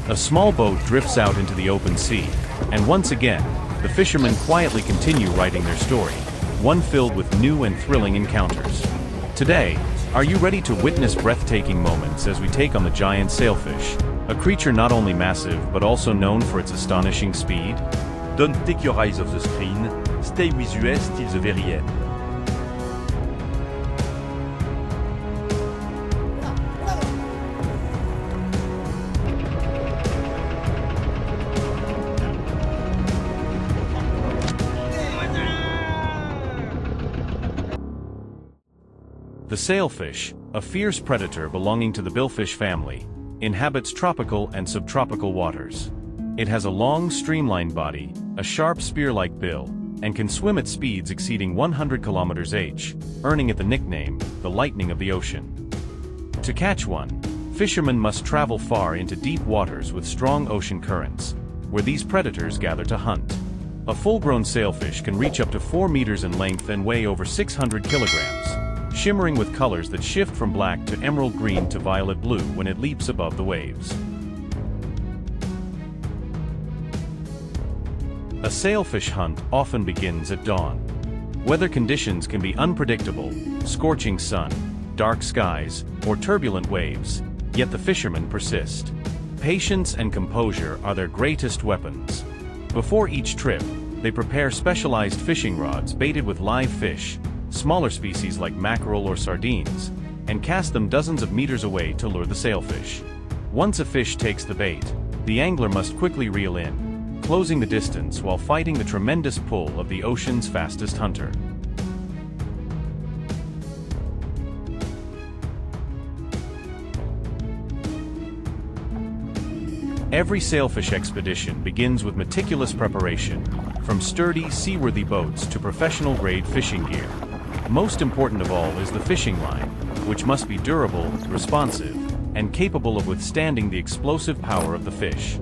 A small boat drifts out into the open sea, and once again, the fishermen quietly continue writing their story, one filled with new and thrilling encounters. Today, are you ready to witness breathtaking moments as we take on the giant sailfish, a creature not only massive but also known for its astonishing speed? Don't take your eyes off the screen, stay with us till the very end. The sailfish, a fierce predator belonging to the billfish family, inhabits tropical and subtropical waters. It has a long, streamlined body, a sharp spear-like bill, and can swim at speeds exceeding 100 km/h, earning it the nickname, the lightning of the ocean. To catch one, fishermen must travel far into deep waters with strong ocean currents, where these predators gather to hunt. A full-grown sailfish can reach up to 4 meters in length and weigh over 600 kilograms. Shimmering with colors that shift from black to emerald green to violet blue when it leaps above the waves. A sailfish hunt often begins at dawn. Weather conditions can be unpredictable, scorching sun, dark skies, or turbulent waves, yet the fishermen persist. Patience and composure are their greatest weapons. Before each trip, they prepare specialized fishing rods baited with live fish, smaller species like mackerel or sardines, and cast them dozens of meters away to lure the sailfish. Once a fish takes the bait, the angler must quickly reel in, closing the distance while fighting the tremendous pull of the ocean's fastest hunter. Every sailfish expedition begins with meticulous preparation, from sturdy, seaworthy boats to professional-grade fishing gear. Most important of all is the fishing line, which must be durable, responsive, and capable of withstanding the explosive power of the fish.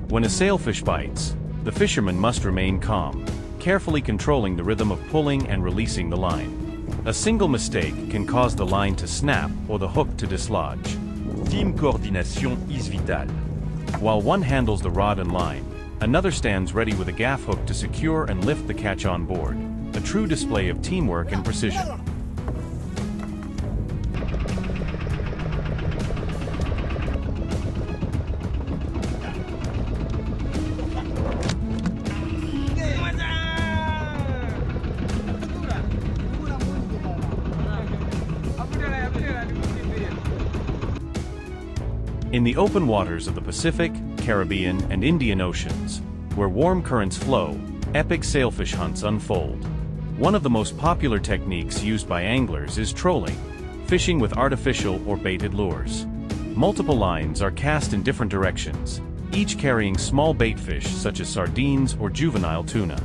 When a sailfish bites, the fisherman must remain calm, carefully controlling the rhythm of pulling and releasing the line. A single mistake can cause the line to snap or the hook to dislodge. Team coordination is vital. While one handles the rod and line, another stands ready with a gaff hook to secure and lift the catch on board. A true display of teamwork and precision. In the open waters of the Pacific, Caribbean, and Indian Oceans, where warm currents flow, epic sailfish hunts unfold. One of the most popular techniques used by anglers is trolling, fishing with artificial or baited lures. Multiple lines are cast in different directions, each carrying small bait fish such as sardines or juvenile tuna.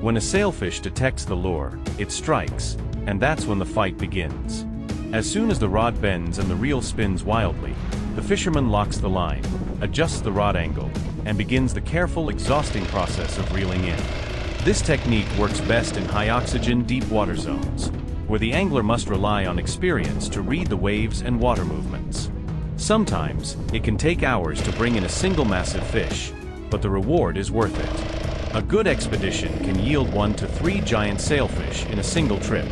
When a sailfish detects the lure, it strikes, and that's when the fight begins. As soon as the rod bends and the reel spins wildly, the fisherman locks the line, adjusts the rod angle, and begins the careful, exhausting process of reeling in. This technique works best in high-oxygen, deep water zones, where the angler must rely on experience to read the waves and water movements. Sometimes, it can take hours to bring in a single massive fish, but the reward is worth it. A good expedition can yield 1 to 3 giant sailfish in a single trip.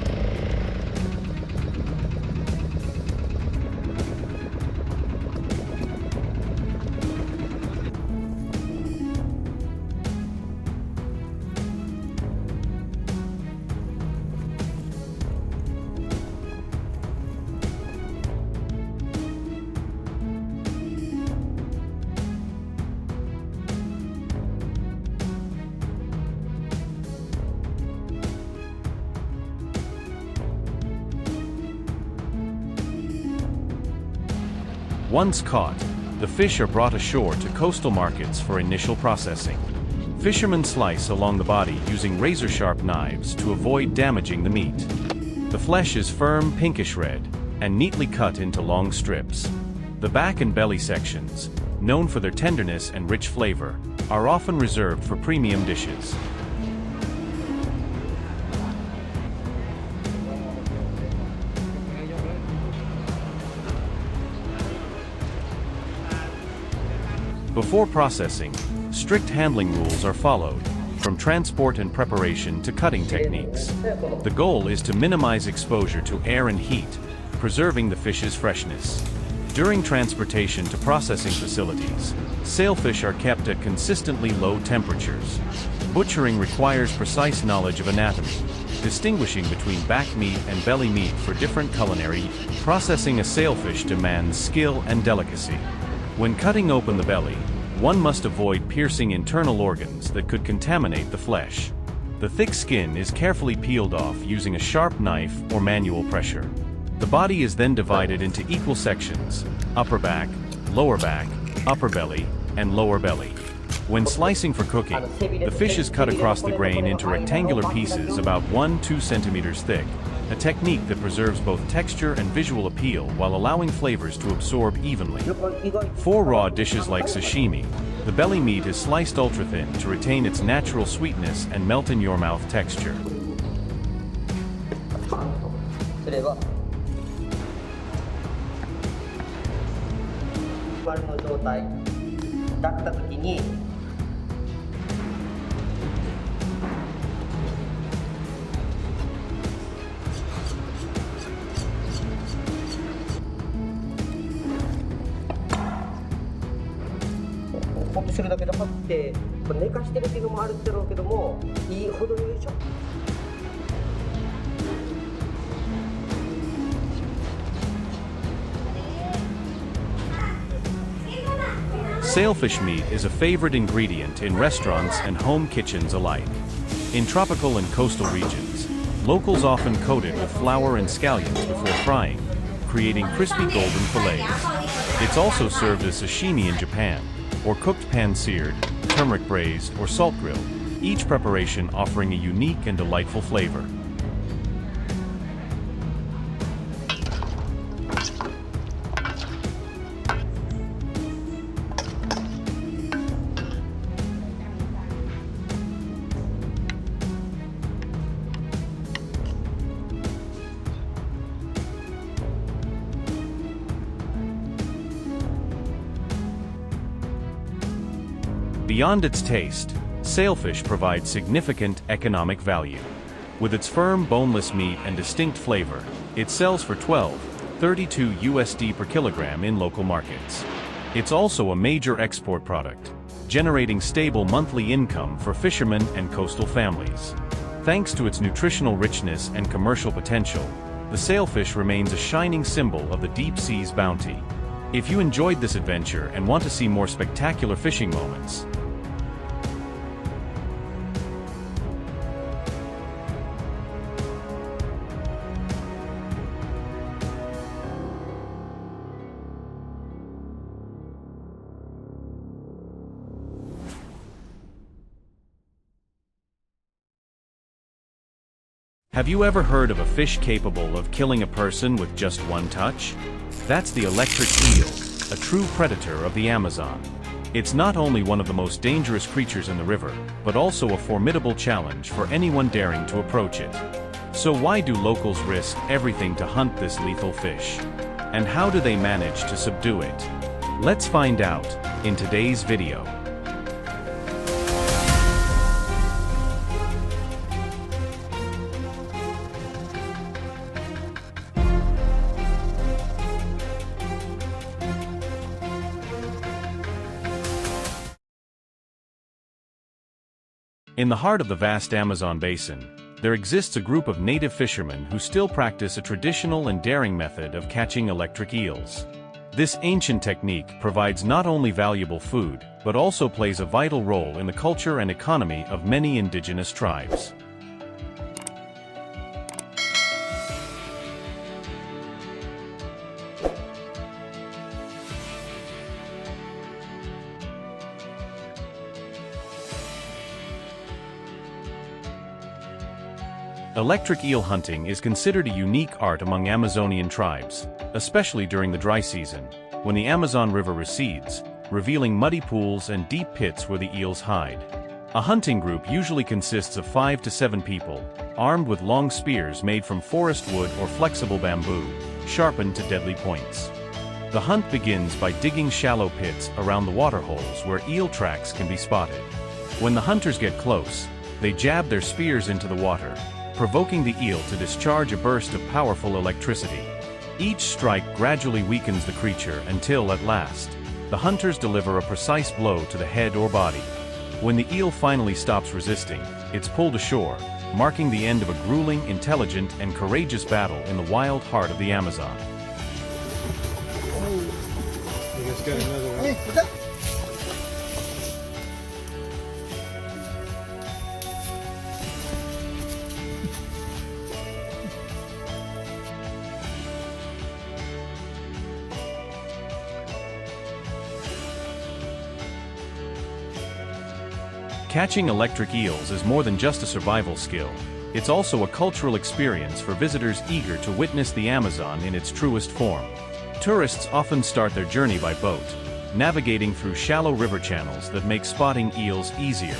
Once caught, the fish are brought ashore to coastal markets for initial processing. Fishermen slice along the body using razor-sharp knives to avoid damaging the meat. The flesh is firm pinkish red and neatly cut into long strips. The back and belly sections, known for their tenderness and rich flavor, are often reserved for premium dishes. Before processing, strict handling rules are followed, from transport and preparation to cutting techniques. The goal is to minimize exposure to air and heat, preserving the fish's freshness. During transportation to processing facilities, sailfish are kept at consistently low temperatures. Butchering requires precise knowledge of anatomy, distinguishing between back meat and belly meat for different culinary. Processing a sailfish demands skill and delicacy. When cutting open the belly, one must avoid piercing internal organs that could contaminate the flesh. The thick skin is carefully peeled off using a sharp knife or manual pressure. The body is then divided into equal sections: upper back, upper belly, and lower belly. When slicing for cooking, the fish is cut across the grain into rectangular pieces about 1–2 centimeters thick, a technique that preserves both texture and visual appeal while allowing flavors to absorb evenly. For raw dishes like sashimi, the belly meat is sliced ultra-thin to retain its natural sweetness and melt-in-your-mouth texture. 丸の状態だった時にホッとするだけでパッて寝かしてるっていうのもあるだろうけども、いいほどよいしょ。Sailfish meat is a favorite ingredient in restaurants and home kitchens alike. In tropical and coastal regions, locals often coat it with flour and scallions before frying, creating crispy golden fillets. It's also served as sashimi in Japan, or cooked pan-seared, turmeric braised, or salt grilled, each preparation offering a unique and delightful flavor. Beyond its taste, sailfish provides significant economic value. With its firm, boneless meat and distinct flavor, it sells for $12.32 USD per kilogram in local markets. It's also a major export product, generating stable monthly income for fishermen and coastal families. Thanks to its nutritional richness and commercial potential, the sailfish remains a shining symbol of the deep sea's bounty. If you enjoyed this adventure and want to see more spectacular fishing moments, have you ever heard of a fish capable of killing a person with just one touch? That's the electric eel, a true predator of the Amazon. It's not only one of the most dangerous creatures in the river, but also a formidable challenge for anyone daring to approach it. So why do locals risk everything to hunt this lethal fish? And how do they manage to subdue it? Let's find out in today's video. In the heart of the vast Amazon basin, there exists a group of native fishermen who still practice a traditional and daring method of catching electric eels. This ancient technique provides not only valuable food, but also plays a vital role in the culture and economy of many indigenous tribes. Electric eel hunting is considered a unique art among Amazonian tribes, especially during the dry season, when the Amazon River recedes, revealing muddy pools and deep pits where the eels hide. A hunting group usually consists of 5 to 7 people, armed with long spears made from forest wood or flexible bamboo, sharpened to deadly points. The hunt begins by digging shallow pits around the waterholes where eel tracks can be spotted. When the hunters get close, they jab their spears into the water, provoking the eel to discharge a burst of powerful electricity. Each strike gradually weakens the creature until, at last, the hunters deliver a precise blow to the head or body. When the eel finally stops resisting, it's pulled ashore, marking the end of a grueling, intelligent, and courageous battle in the wild heart of the Amazon. You guys got another one. Catching electric eels is more than just a survival skill. It's also a cultural experience for visitors eager to witness the Amazon in its truest form. Tourists often start their journey by boat, navigating through shallow river channels that make spotting eels easier.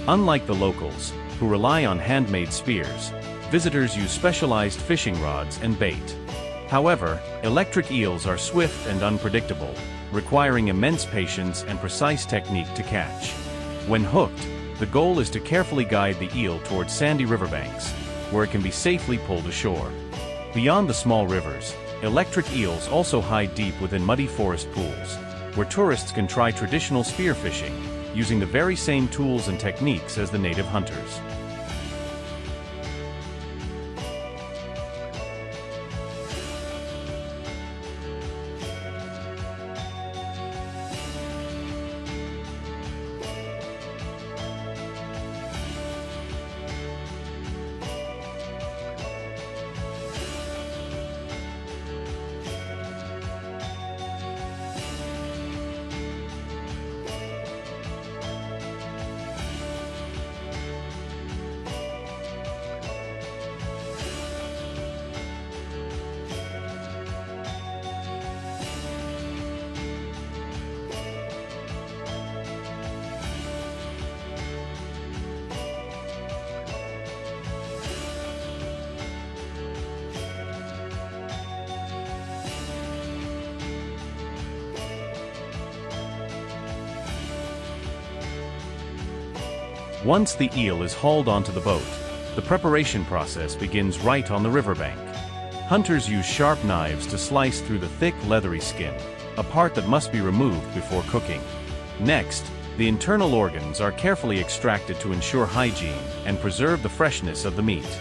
Unlike the locals, who rely on handmade spears, visitors use specialized fishing rods and bait. However, electric eels are swift and unpredictable, requiring immense patience and precise technique to catch. When hooked, the goal is to carefully guide the eel towards sandy riverbanks, where it can be safely pulled ashore. Beyond the small rivers, electric eels also hide deep within muddy forest pools, where tourists can try traditional spear fishing, using the very same tools and techniques as the native hunters. Once the eel is hauled onto the boat, the preparation process begins right on the riverbank. Hunters use sharp knives to slice through the thick, leathery skin, a part that must be removed before cooking. Next, the internal organs are carefully extracted to ensure hygiene and preserve the freshness of the meat.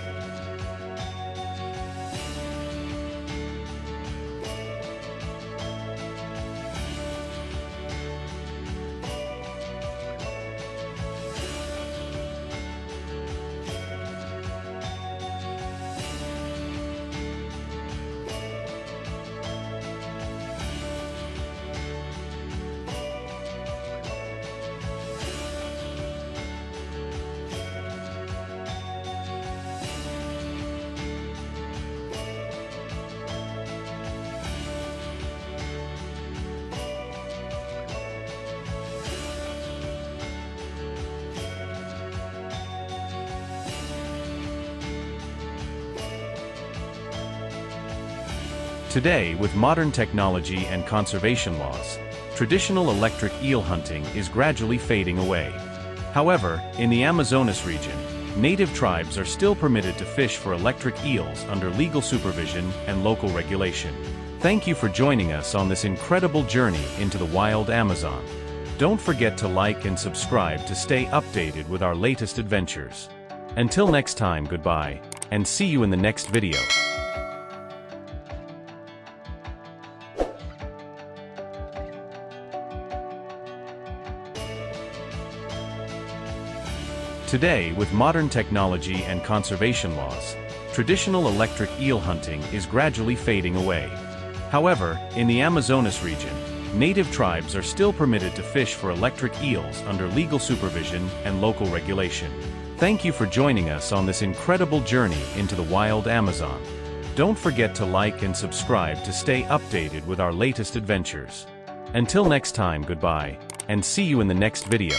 Today, with modern technology and conservation laws, traditional electric eel hunting is gradually fading away. However, in the Amazonas region, native tribes are still permitted to fish for electric eels under legal supervision and local regulation. Thank you for joining us on this incredible journey into the wild Amazon. Don't forget to like and subscribe to stay updated with our latest adventures. Until next time, goodbye, and see you in the next video. Today, with modern technology and conservation laws, traditional electric eel hunting is gradually fading away. However, in the Amazonas region, native tribes are still permitted to fish for electric eels under legal supervision and local regulation. Thank you for joining us on this incredible journey into the wild Amazon. Don't forget to like and subscribe to stay updated with our latest adventures. Until next time, goodbye, and see you in the next video.